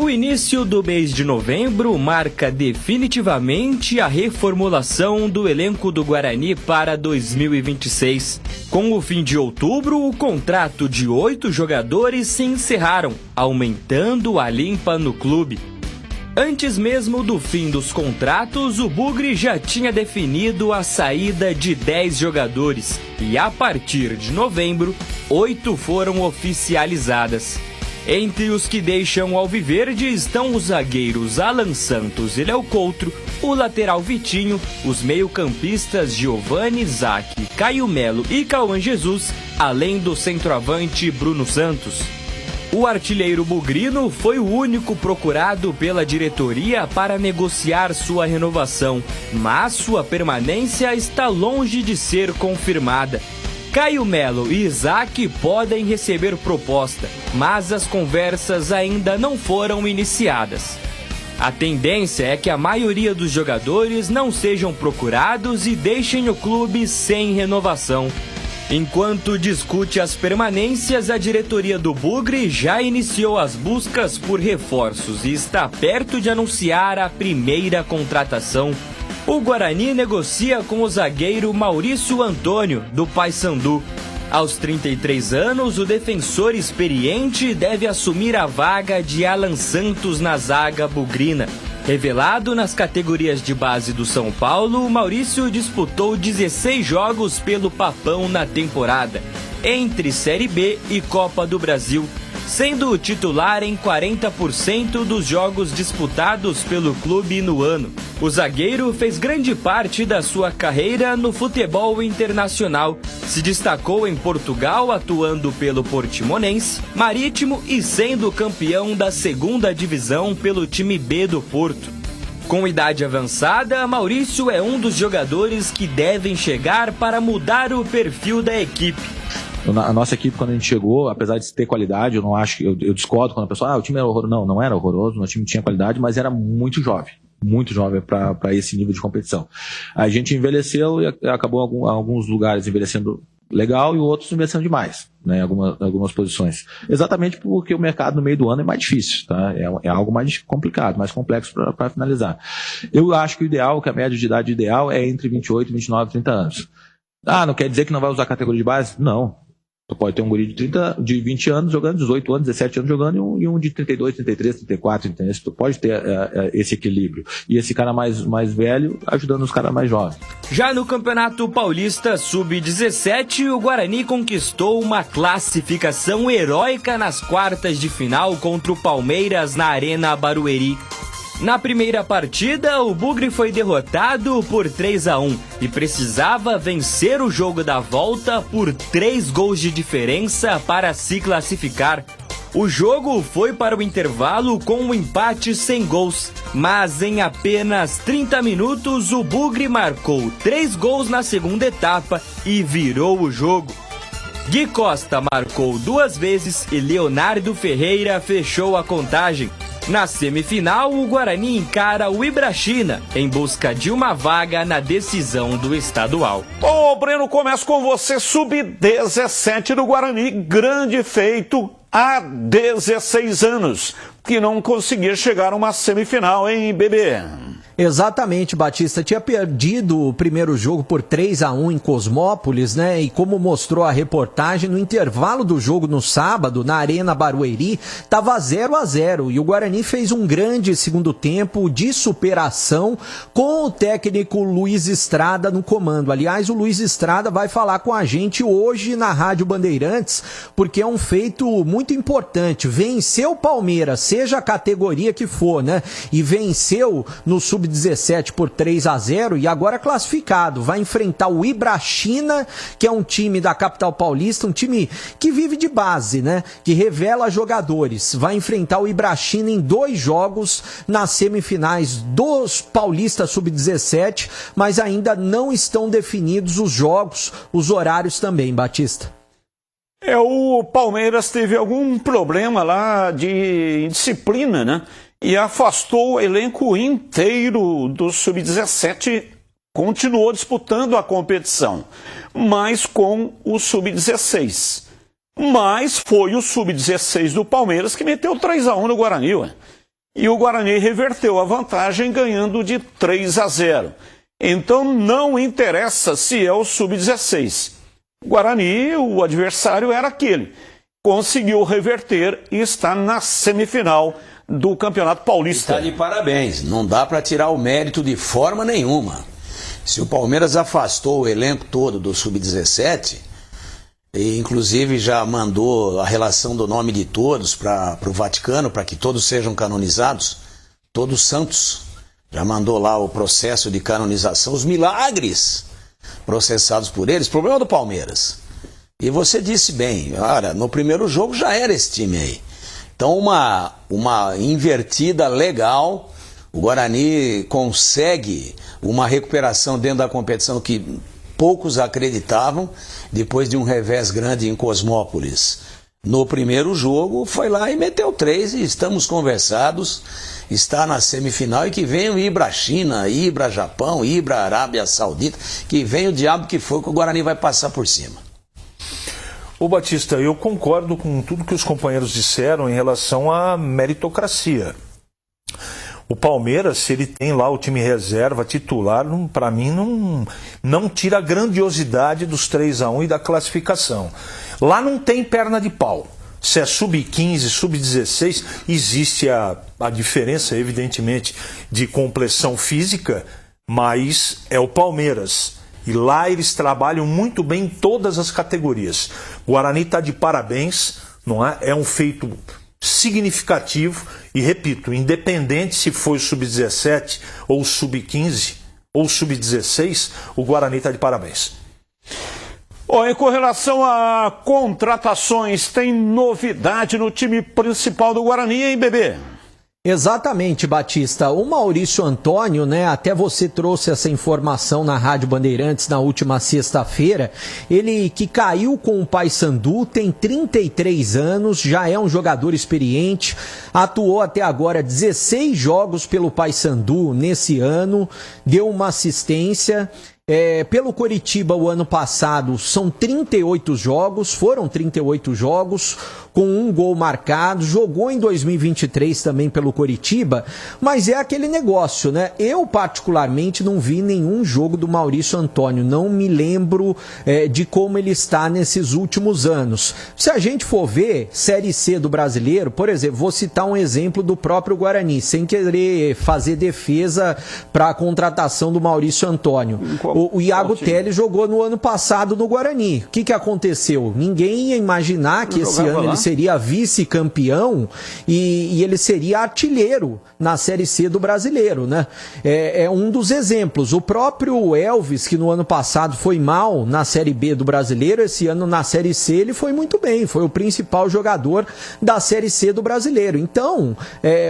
O início do mês de novembro marca definitivamente a reformulação do elenco do Guarani para 2026. Com o fim de outubro, o contrato de 8 jogadores se encerraram, aumentando a limpa no clube. Antes mesmo do fim dos contratos, o Bugre já tinha definido a saída de 10 jogadores e, a partir de novembro, 8 foram oficializadas. Entre os que deixam o Alviverde estão os zagueiros Alan Santos e Léo Coutro, o lateral Vitinho, os meio-campistas Giovani, Zac, Caio Melo e Cauã Jesus, além do centroavante Bruno Santos. O artilheiro bugrino foi o único procurado pela diretoria para negociar sua renovação, mas sua permanência está longe de ser confirmada. Caio Melo e Isaac podem receber proposta, mas as conversas ainda não foram iniciadas. A tendência é que a maioria dos jogadores não sejam procurados e deixem o clube sem renovação. Enquanto discute as permanências, a diretoria do Bugre já iniciou as buscas por reforços e está perto de anunciar a primeira contratação. O Guarani negocia com o zagueiro Maurício Antônio, do Paysandu. Aos 33 anos, o defensor experiente deve assumir a vaga de Alan Santos na zaga bugrina. Revelado nas categorias de base do São Paulo, o Maurício disputou 16 jogos pelo Papão na temporada, entre Série B e Copa do Brasil, sendo titular em 40% dos jogos disputados pelo clube no ano. O zagueiro fez grande parte da sua carreira no futebol internacional. Se destacou em Portugal, atuando pelo Portimonense, Marítimo e sendo campeão da 2ª divisão pelo time B do Porto. Com idade avançada, Maurício é um dos jogadores que devem chegar para mudar o perfil da equipe. A nossa equipe, quando a gente chegou, apesar de ter qualidade, eu não acho que eu discordo quando a pessoa, o time era horroroso. Não era horroroso, o time tinha qualidade, mas era muito jovem para esse nível de competição. A gente envelheceu e acabou alguns lugares envelhecendo legal e outros envelhecendo demais, né, em algumas posições. Exatamente porque o mercado no meio do ano é mais difícil, tá? É algo mais complicado, mais complexo para finalizar. Eu acho que a média de idade ideal é entre 28, 29 e 30 anos. Não quer dizer que não vai usar a categoria de base? Não. Tu pode ter um guri de 20 anos jogando, 18 anos, 17 anos jogando e um de 32, 33, 34, entendeu? Tu pode ter esse equilíbrio. E esse cara mais velho ajudando os caras mais jovens. Já no Campeonato Paulista Sub-17, o Guarani conquistou uma classificação heróica nas quartas de final contra o Palmeiras na Arena Barueri. Na primeira partida, o Bugre foi derrotado por 3-1 e precisava vencer o jogo da volta por 3 gols de diferença para se classificar. O jogo foi para o intervalo com um empate sem gols, mas em apenas 30 minutos o Bugre marcou 3 gols na segunda etapa e virou o jogo. Gui Costa marcou 2 vezes e Leonardo Ferreira fechou a contagem. Na semifinal, o Guarani encara o Ibrachina em busca de uma vaga na decisão do estadual. Ô, Breno, começo com você, sub-17 do Guarani, grande feito há 16 anos, que não conseguia chegar a uma semifinal, hein, bebê? Exatamente, Batista. Tinha perdido o primeiro jogo por 3-1 em Cosmópolis, né? E como mostrou a reportagem, no intervalo do jogo no sábado, na Arena Barueri, estava 0-0. E o Guarani fez um grande segundo tempo de superação com o técnico Luiz Estrada no comando. Aliás, o Luiz Estrada vai falar com a gente hoje na Rádio Bandeirantes, porque é um feito muito importante. Venceu o Palmeiras, seja a categoria que for, né? E venceu no Sub-17 por 3-0 e agora classificado. Vai enfrentar o Ibrachina, que é um time da capital paulista, um time que vive de base, né? Que revela jogadores. Vai enfrentar o Ibrachina em 2 jogos nas semifinais dos Paulistas Sub-17, mas ainda não estão definidos os jogos, os horários também, Batista. O Palmeiras teve algum problema lá de indisciplina, né? E afastou o elenco inteiro do Sub-17, continuou disputando a competição, mas com o Sub-16. Mas foi o Sub-16 do Palmeiras que meteu 3-1 no Guarani, ué. e o Guarani reverteu a vantagem ganhando de 3-0. Então não interessa se é o Sub-16. O Guarani, o adversário era aquele. Conseguiu reverter e está na semifinal do Campeonato Paulista. Está de parabéns, não dá para tirar o mérito de forma nenhuma. Se o Palmeiras afastou o elenco todo do Sub-17, e inclusive já mandou a relação do nome de todos para o Vaticano, para que todos sejam canonizados, todos santos, já mandou lá o processo de canonização, os milagres processados por eles, problema do Palmeiras. E você disse bem, olha, no primeiro jogo já era esse time aí. Então uma invertida legal, o Guarani consegue uma recuperação dentro da competição que poucos acreditavam, depois de um revés grande em Cosmópolis. No primeiro jogo foi lá e meteu 3 e estamos conversados, está na semifinal e que venha o Ibra China, Ibra Japão, Ibra Arábia Saudita, que venha o diabo que for que o Guarani vai passar por cima. Ô Batista, eu concordo com tudo que os companheiros disseram em relação à meritocracia. O Palmeiras, se ele tem lá o time reserva titular, para mim não tira a grandiosidade dos 3-1 e da classificação. Lá não tem perna de pau. Se é sub-15, sub-16, existe a diferença, evidentemente, de complexão física, mas é o Palmeiras. E lá eles trabalham muito bem em todas as categorias. O Guarani está de parabéns, não é? É um feito significativo e, repito, independente se foi o sub-17 ou o sub-15 ou o sub-16, o Guarani está de parabéns. Em correlação a contratações, tem novidade no time principal do Guarani, hein, Bebê? Exatamente, Batista. O Maurício Antônio, né, até você trouxe essa informação na Rádio Bandeirantes na última sexta-feira, ele que caiu com o Paysandu, tem 33 anos, já é um jogador experiente, atuou até agora 16 jogos pelo Paysandu nesse ano, deu uma assistência. Pelo Coritiba o ano passado são 38 jogos, foram 38 jogos, com 1 gol marcado, jogou em 2023 também pelo Coritiba, mas é aquele negócio, né? Eu particularmente não vi nenhum jogo do Maurício Antônio, não me lembro de como ele está nesses últimos anos. Se a gente for ver Série C do Brasileiro, por exemplo, vou citar um exemplo do próprio Guarani, sem querer fazer defesa para a contratação do Maurício Antônio. O Iago Teles jogou no ano passado no Guarani. O que aconteceu? Ninguém ia imaginar que esse ano ele seria vice-campeão e ele seria artilheiro na Série C do Brasileiro, né? É um dos exemplos. O próprio Elvis, que no ano passado foi mal na Série B do Brasileiro, esse ano na Série C ele foi muito bem, foi o principal jogador da Série C do Brasileiro. Então,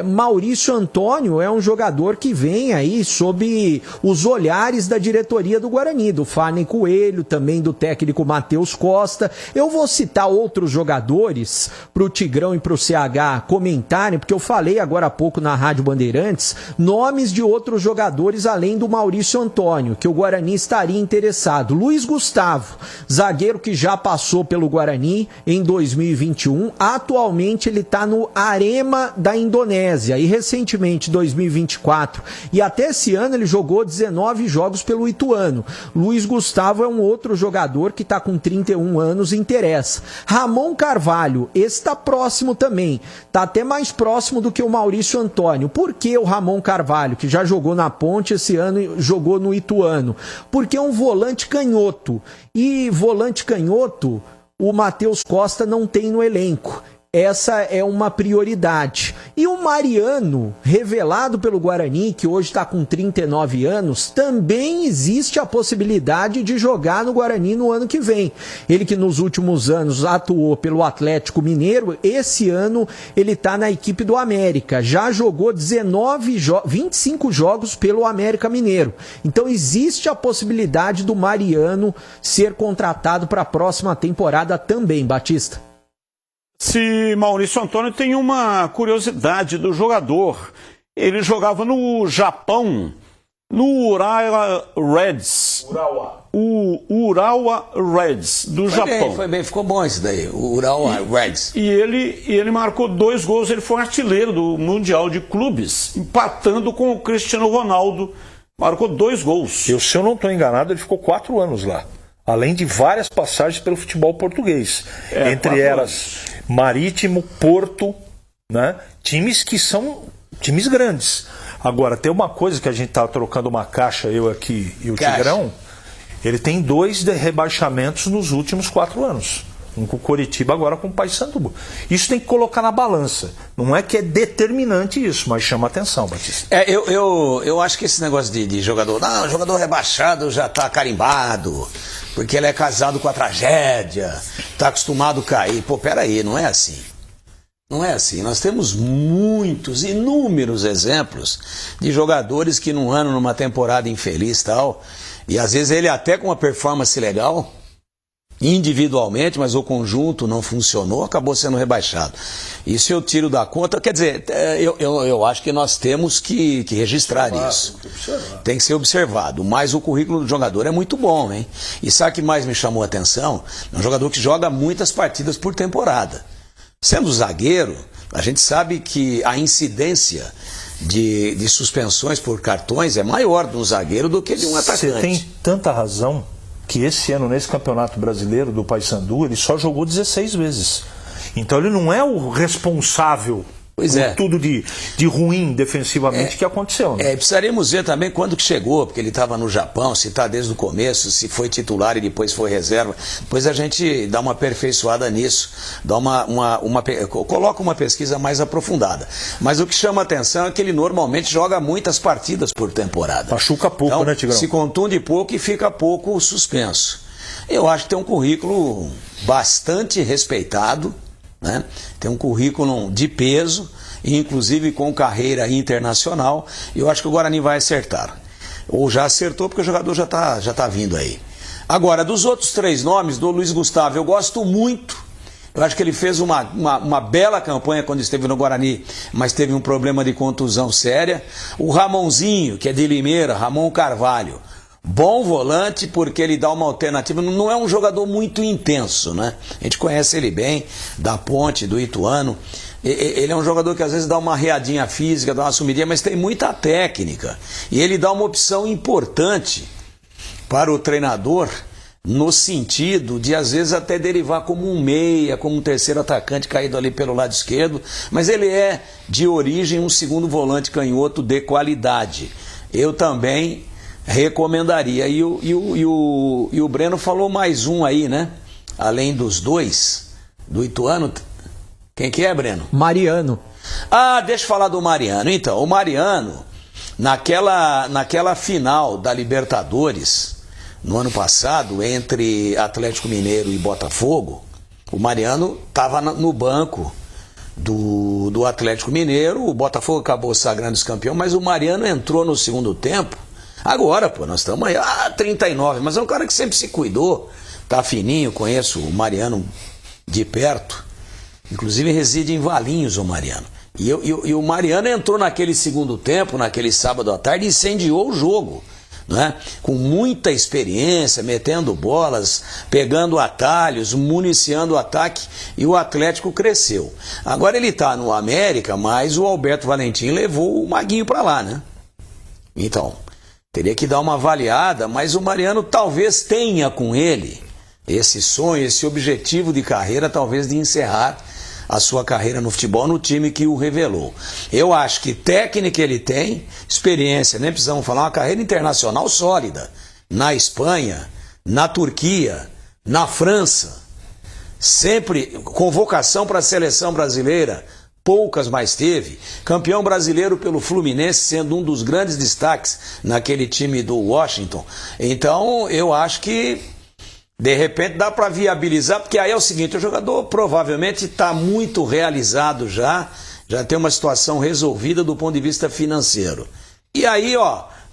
Maurício Antônio é um jogador que vem aí sob os olhares da diretoria do Guarani, do Farney Coelho, também do técnico Matheus Costa. Eu vou citar outros jogadores para o Tigrão e para o CH comentarem, porque eu falei agora há pouco na Rádio Bandeirantes, nomes de outros jogadores além do Maurício Antônio, que o Guarani estaria interessado. Luiz Gustavo, zagueiro que já passou pelo Guarani em 2021, atualmente ele está no Arema da Indonésia e recentemente, 2024, e até esse ano ele jogou 19 jogos pelo Ituano. Luiz Gustavo é um outro jogador que está com 31 anos e interessa. Ramon Carvalho, esse está próximo também, está até mais próximo do que o Maurício Antônio. Por que o Ramon Carvalho, que já jogou na Ponte esse ano, jogou no Ituano? Porque é um volante canhoto, e volante canhoto o Matheus Costa não tem no elenco. Essa é uma prioridade. E o Mariano, revelado pelo Guarani, que hoje está com 39 anos, também existe a possibilidade de jogar no Guarani no ano que vem. Ele que nos últimos anos atuou pelo Atlético Mineiro, esse ano ele está na equipe do América. Já jogou 25 jogos pelo América Mineiro. Então existe a possibilidade do Mariano ser contratado para a próxima temporada também, Batista. Se Maurício Antônio tem uma curiosidade do jogador. Ele jogava no Japão no Urawa Reds. O Urawa Reds, do Japão. Foi bem, ficou bom isso daí, o Urawa Reds. E ele marcou 2 gols, ele foi artilheiro do Mundial de Clubes, empatando com o Cristiano Ronaldo. Marcou 2 gols. E se eu não estou enganado, ele ficou 4 anos lá. Além de várias passagens pelo futebol português. Entre elas, Marítimo, Porto, né? Times que são times grandes. Agora, tem uma coisa que a gente tá trocando uma caixa, eu aqui e o Tigrão. Ele tem 2 rebaixamentos nos últimos 4 anos. Um com o Coritiba, agora com o Paysandu. Isso tem que colocar na balança. Não é que é determinante isso, mas chama atenção, Batista. Eu acho que esse negócio de jogador... Não, o jogador rebaixado já está carimbado, porque ele é casado com a tragédia, está acostumado a cair. Pô, peraí, não é assim. Não é assim. Nós temos inúmeros exemplos de jogadores que num ano, numa temporada infeliz e tal, e às vezes ele até com uma performance legal, individualmente, mas o conjunto não funcionou, acabou sendo rebaixado. Isso eu tiro da conta, quer dizer, eu acho que nós temos que registrar isso. Tem que ser observado, mas o currículo do jogador é muito bom, hein? E sabe o que mais me chamou a atenção? É um jogador que joga muitas partidas por temporada. Sendo zagueiro, a gente sabe que a incidência de suspensões por cartões é maior de um zagueiro do que de um atacante. Você tem tanta razão que esse ano, nesse Campeonato Brasileiro do Paysandu, ele só jogou 16 vezes. Então ele não é o responsável por tudo de ruim defensivamente que aconteceu. Né? Precisaríamos ver também quando que chegou, porque ele estava no Japão, se está desde o começo, se foi titular e depois foi reserva. Depois a gente dá uma aperfeiçoada nisso, dá coloca uma pesquisa mais aprofundada. Mas o que chama atenção é que ele normalmente joga muitas partidas por temporada. Machuca pouco, então, né, Tigrão? Se contunde pouco e fica pouco suspenso. Eu acho que tem um currículo bastante respeitado, né? Tem um currículo de peso, inclusive com carreira internacional, e eu acho que o Guarani vai acertar. Ou já acertou, porque o jogador já tá vindo aí. Agora, dos outros 3 nomes, do Luiz Gustavo, eu gosto muito. Eu acho que ele fez uma bela campanha quando esteve no Guarani, mas teve um problema de contusão séria. O Ramonzinho, que é de Limeira, Ramon Carvalho. Bom volante, porque ele dá uma alternativa. Não é um jogador muito intenso, né? A gente conhece ele bem, da Ponte, do Ituano. Ele é um jogador que às vezes dá uma readinha física, dá uma sumidinha, mas tem muita técnica. E ele dá uma opção importante para o treinador, no sentido de às vezes até derivar como um meia, como um terceiro atacante caído ali pelo lado esquerdo. Mas ele é, de origem, um segundo volante canhoto de qualidade. Eu também recomendaria. E o Breno falou mais um aí, né? Além dos 2, do Ituano. Quem que é, Breno? Mariano. Deixa eu falar do Mariano. Então, o Mariano, naquela final da Libertadores, no ano passado, entre Atlético Mineiro e Botafogo, o Mariano estava no banco do Atlético Mineiro. O Botafogo acabou sagrando campeão, mas o Mariano entrou no segundo tempo. Agora, nós estamos aí, 39, mas é um cara que sempre se cuidou, tá fininho, conheço o Mariano de perto, inclusive reside em Valinhos, o Mariano. E o Mariano entrou naquele segundo tempo, naquele sábado à tarde, e incendiou o jogo, né? Com muita experiência, metendo bolas, pegando atalhos, municiando o ataque, e o Atlético cresceu. Agora ele está no América, mas o Alberto Valentim levou o Maguinho para lá, né? Então, teria que dar uma avaliada, mas o Mariano talvez tenha com ele esse sonho, esse objetivo de carreira, talvez de encerrar a sua carreira no futebol no time que o revelou. Eu acho que técnica ele tem, experiência, nem precisamos falar, uma carreira internacional sólida. Na Espanha, na Turquia, na França, sempre convocação para a seleção brasileira, poucas mais teve, campeão brasileiro pelo Fluminense, sendo um dos grandes destaques naquele time do Washington. Então, eu acho que, de repente, dá para viabilizar, porque aí é o seguinte, o jogador provavelmente está muito realizado já tem uma situação resolvida do ponto de vista financeiro. E aí,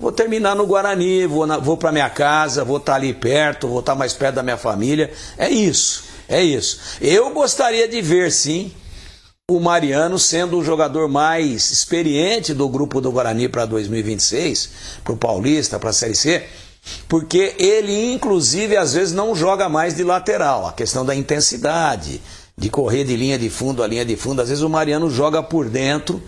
vou terminar no Guarani, vou para minha casa, vou estar ali perto, vou estar mais perto da minha família. É isso. Eu gostaria de ver, sim, o Mariano sendo o jogador mais experiente do grupo do Guarani para 2026, para o Paulista, para a Série C, porque ele, inclusive, às vezes não joga mais de lateral. A questão da intensidade, de correr de linha de fundo a linha de fundo. Às vezes o Mariano joga por dentro,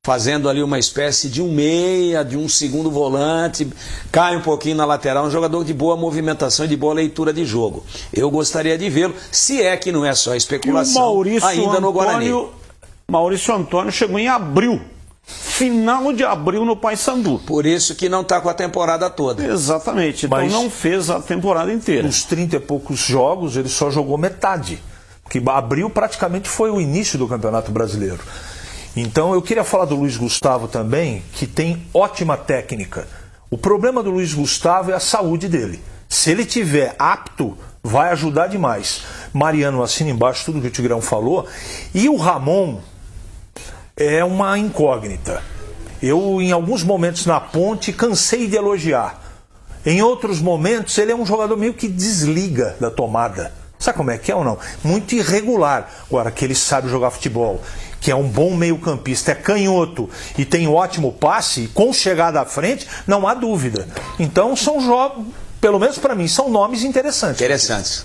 fazendo ali uma espécie de um meia, de um segundo volante, cai um pouquinho na lateral, um jogador de boa movimentação e de boa leitura de jogo. Eu gostaria de vê-lo, se é que não é só especulação, ainda no Guarani. Maurício Antônio chegou em abril, final de abril no Paysandu. Por isso que não está com a temporada toda. Exatamente, então Mas não fez a temporada inteira. Nos 30 e poucos jogos, ele só jogou metade. Porque abril praticamente foi o início do Campeonato Brasileiro. Então eu queria falar do Luiz Gustavo também, que tem ótima técnica. O problema do Luiz Gustavo é a saúde dele. Se ele tiver apto, vai ajudar demais. Mariano assina embaixo tudo que o Tigrão falou. E o Ramon é uma incógnita. Eu, em alguns momentos na Ponte, cansei de elogiar. Em outros momentos, ele é um jogador meio que desliga da tomada. Sabe como é que é ou não? Muito irregular. Agora, que ele sabe jogar futebol, que é um bom meio-campista, é canhoto e tem ótimo passe, com chegada à frente, não há dúvida. Então, são jogos, pelo menos para mim, são nomes interessantes. Interessantes.